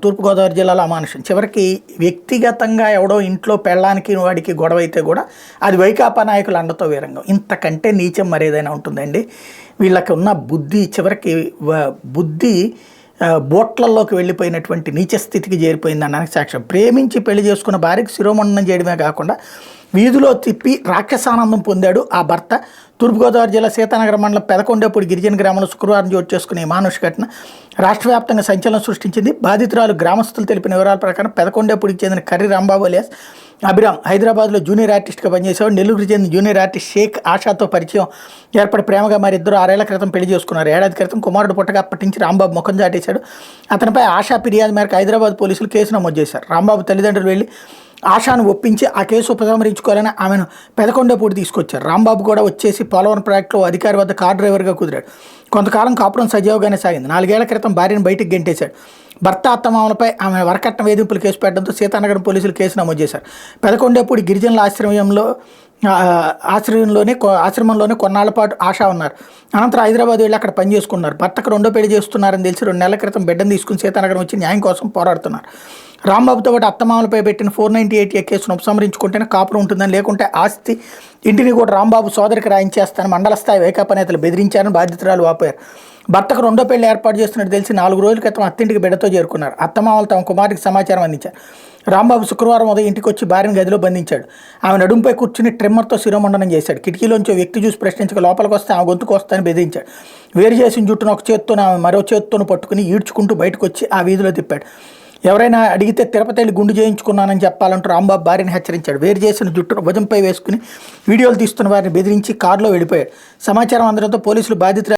తూర్పుగోదావరి జిల్లాలో అమానుషం. చివరికి వ్యక్తిగతంగా ఎవడో ఇంట్లో పెళ్ళానికి వాడికి గొడవ అయితే కూడా అది వైకాపా నాయకుల అండతో వీరంగం. ఇంతకంటే నీచం మరేదైనా ఉంటుందండి. వీళ్ళకి ఉన్న బుద్ధి చివరికి బుద్ధి బోట్లలోకి వెళ్ళిపోయినటువంటి నీచ స్థితికి చేరిపోయింది అనడానికి సాక్ష్యం. ప్రేమించి పెళ్లి చేసుకున్న భార్యకి శిరోమండనం చేయడమే కాకుండా వీధిలో తిప్పి రాక్షసానందం పొందాడు ఆ భర్త. తూర్పుగోదావరి జిల్లా సీతానగరం మండలం పెదకొండేపూడి గిరిజన గ్రామంలో శుక్రవారం చోటు చేసుకునే మానుష ఘటన రాష్ట్ర వ్యాప్తంగా సంచలనం సృష్టించింది. బాధితురాలు గ్రామస్తులు తెలిపిన వివరాల ప్రకారం పెదకొండేపూడికి చెందిన కర్రీ రాంబాబు అలియాస్ అభిరామ్ హైదరాబాద్లో జూనియర్ ఆర్టిస్ట్గా పనిచేసేవాడు. నెల్లూరుకు చెందిన జూనియర్ ఆర్టిస్ట్ షేక్ ఆషాతో పరిచయం ఏర్పడి ప్రేమగా మరి ఇద్దరు 6 ఏళ్ల క్రితం పెళ్లి చేసుకున్నారు. ఏడాది క్రితం కుమారుడు పుట్టగా అప్పటి నుంచి రాంబాబు ముఖం చాటేశాడు. అతనిపై ఆశా ఫిర్యాదు మేరకు హైదరాబాద్ పోలీసులు కేసు నమోదు చేశారు. రాంబాబు తల్లిదండ్రులు వెళ్లి ఆశాను ఒప్పించి ఆ కేసు ఉపసంహరించుకోవాలని ఆమెను పెదకొండపూడి తీసుకొచ్చారు. రాంబాబు కూడా వచ్చేసి పోలవరం ప్రాజెక్టులో అధికారి వద్ద కార్ డ్రైవర్గా కుదిరాడు. కొంతకాలం కాపురం సజీవంగానే సాగింది. 4 ఏళ్ల క్రితం భార్యను బయటికి గెంటేశాడు. భర్త అత్తమామలపై ఆమె వరకట్న వేధింపులు కేసు పెట్టడంతో సీతానగరం పోలీసులు కేసు నమోదు చేశారు. పెదకొండపూడి గిరిజనుల ఆశ్రమంలోనే కొన్నాళ్ల పాటు ఆశ ఉన్నారు. అనంతరం హైదరాబాద్ వెళ్ళి అక్కడ పనిచేసుకున్నారు. భర్తకు 2వ పెళ్లి చేస్తున్నారని తెలిసి 2 నెలల క్రితం బిడ్డను తీసుకుని సీతానగరం వచ్చి న్యాయం కోసం పోరాడుతున్నారు. రాంబాబుతో పాటు అత్తమామలపై పెట్టిన 498A కేసును ఉపసంహరించుకుంటేనే కాపురం ఉంటుందని, లేకుంటే ఆస్తి ఇంటిని కూడా రాంబాబు సోదరికి రాయించేస్తానని మండల స్థాయి వైకాపా నేతలు బెదిరించారని బాధితురాలు వాపోయారు. భర్తకు 2వ పెళ్లి ఏర్పాటు చేస్తున్నట్టు తెలిసి 4 రోజుల క్రితం అత్తింటికి బిడ్డతో చేరుకున్నారు. అత్తమామలు తమ కుమారుడికి సమాచారం అందించారు. రాంబాబు శుక్రవారం ఉదయం ఇంటికి వచ్చి భార్యను గదిలో బంధించాడు. ఆమె నడుంపై కూర్చుని ట్రిమ్మర్తో శిరోమండనం చేశాడు. కిటికీలోంచి వ్యక్తి చూసి ప్రశ్నించక లోపలికి వస్తే ఆమె గొంతుకు వస్తానని బెదిరించాడు. వేరు చేసిన జుట్టును ఒక చేత్తోనే ఆమె మరో చేత్తోను పట్టుకుని ఈడ్చుకుంటూ బయటకు వచ్చి ఆ వీధిలో తిప్పాడు. ఎవరైనా అడిగితే తిరుపతి వెళ్ళి గుండు చేయించుకున్నానని చెప్పాలంటూ రాంబాబు భార్యని హెచ్చరించాడు. వేరు చేసిన జుట్టును భుజంపై వేసుకుని వీడియోలు తీస్తున్న వారిని బెదిరించి కారులో వెళ్ళిపోయాడు. సమాచారం అందడంతో పోలీసులు బాధితులు